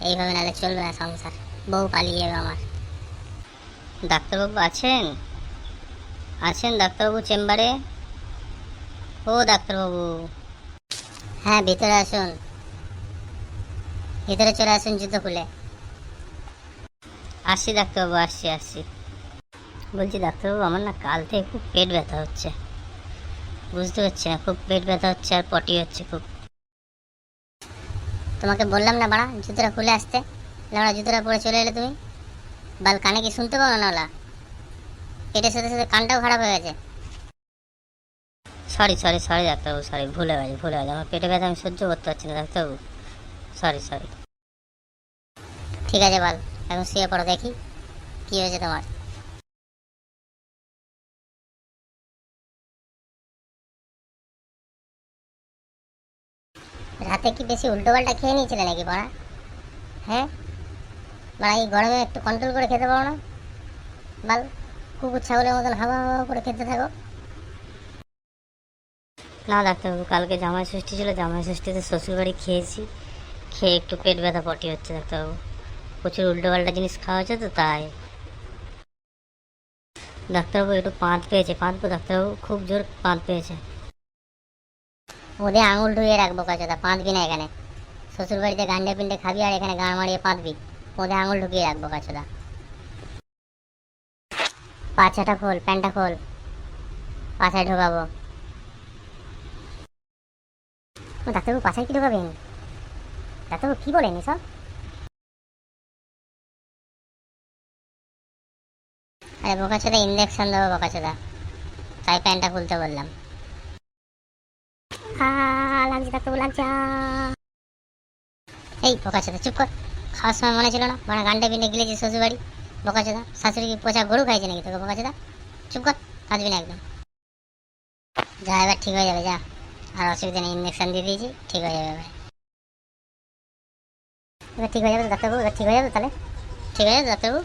এইভাবে নাহলে চলবে না সংসার, বউ পালিয়ে যাবে আমার। ডাক্তারবাবু আছেন? আছেন ডাক্তারবাবু চেম্বারে? ও ডাক্তারবাবু, হ্যাঁ ভিতরে আসুন, ভিতরে চলে আসুন জুতো খুলে। আসছি ডাক্তারবাবু, আসছি আসছি। বলছি ডাক্তারবাবু, আমার না কাল থেকে খুব পেট ব্যথা হচ্ছে, বুঝতে পারছি না, খুব পেট ব্যথা হচ্ছে আর পটি হচ্ছে খুব। তোমাকে বললাম না বাড়া জুতোটা খুলে আসতে, লাউড়া জুতোটা পরে চলে এলে তুমি। বাল কানে কি শুনতে পাও না ওলা? পেটের সাথে সাথে কানটাও খারাপ হয়ে গেছে। সরি সরি সরি ডাক্তারবাবু, সরি, ভুলে গেছে ভুলে গেছে, আমার পেটে ব্যথা আমি সহ্য করতে পারছি না ডাক্তারবাবু, সরি সরি। ঠিক আছে বল, এখন শুয়ে পড়ো, দেখি কি হয়েছে তোমার। রাতে কি বেশি উল্টো পাল্টা খেয়ে নিয়েছিলে নাকি পড়া? হ্যাঁ, মানে এই গরমে একটু কন্ট্রোল করে খেতে পারো না? বাল, কুকুর ছাগলের মতন হাওয়া হাওয়া করে খেতে থাকো। না ডাক্তারবাবু, কালকে জামাই ষষ্ঠী ছিল, জামাই ষষ্ঠীতে শ্বশুর বাড়ি খেয়েছি, খেয়ে একটু পেট ব্যথা পটি হচ্ছে ডাক্তারবাবু, প্রচুর উল্টো পাল্টা জিনিস খাওয়া হচ্ছে তো তাই। ডাক্তারবাবু একটু পাঁত পেয়েছে, পাঁতবো ডাক্তারবাবু, খুব জোর পাঁত পেয়েছে। ওদের আঙুল ঢুয়ে রাখবো কাজটা, পাঁতবি না এখানে। শ্বশুর বাড়িতে গান্ডে পিন্ডে খাবি আর এখানে গাঁড় মারিয়ে পাঁতবি? ওদের আঙুল ঢুকিয়ে রাখবো কাজটা। পাছাটা খোল, প্যান্টটা খোল, পাছায় ঢোকাবো। ডাক্তারবাবু পাছায় কি ঢোকাবেন? ডাক্তারবাবু কি বলেন এসব? আরে বোকাচোদা, ইঞ্জেকশন দেবো বোকাচোদা, তাই প্যান্টটা খুলতে বললাম। লাগছে ডাক্তারবাবু, লাগছে। এই বোকাচোদা চুপ কর, খাওয়ার সময় মনে ছিল না মানে গান্ডে পিন্ডে গিলেছি শ্বশুর বাড়ি? বোকাচোদা, শাশুড়ি কি পোচা গরু খাইছে নাকি তোকে? বোকাচোদা চুপ কর, কাঁদবি না একদম। যা, এবার ঠিক হয়ে যাবে, যা, আর অসুবিধা নেই, ইঞ্জেকশন দিয়ে দিয়েছি, ঠিক হয়ে যাবে এবার। এবার ঠিক হয়ে যাবে তো ডাক্তারবাবু, এবার ঠিক হয়ে যাবে তাহলে? ঠিক হয়ে যাবে তো ডাক্তারবাবু?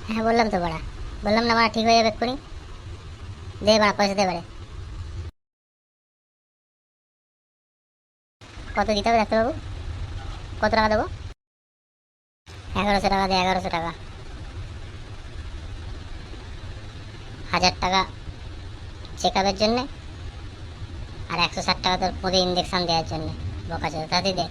হ্যাঁ বললাম তো বাড়া, বললাম না বাড়া ঠিক হয়ে যাবে এক্ষুনি। দে বাড়া, পয়সা দে এবারে। কত দিতে হবে ডাক্তারবাবু? কত টাকা দেবো? 1100 টাকা দে, 1100 টাকা। 1000 টাকা চেক আপের জন্যে, আর 160 টাকা তোর পরে ইঞ্জেকশন দেওয়ার জন্যে। বোকা চোদা, তাতে দে।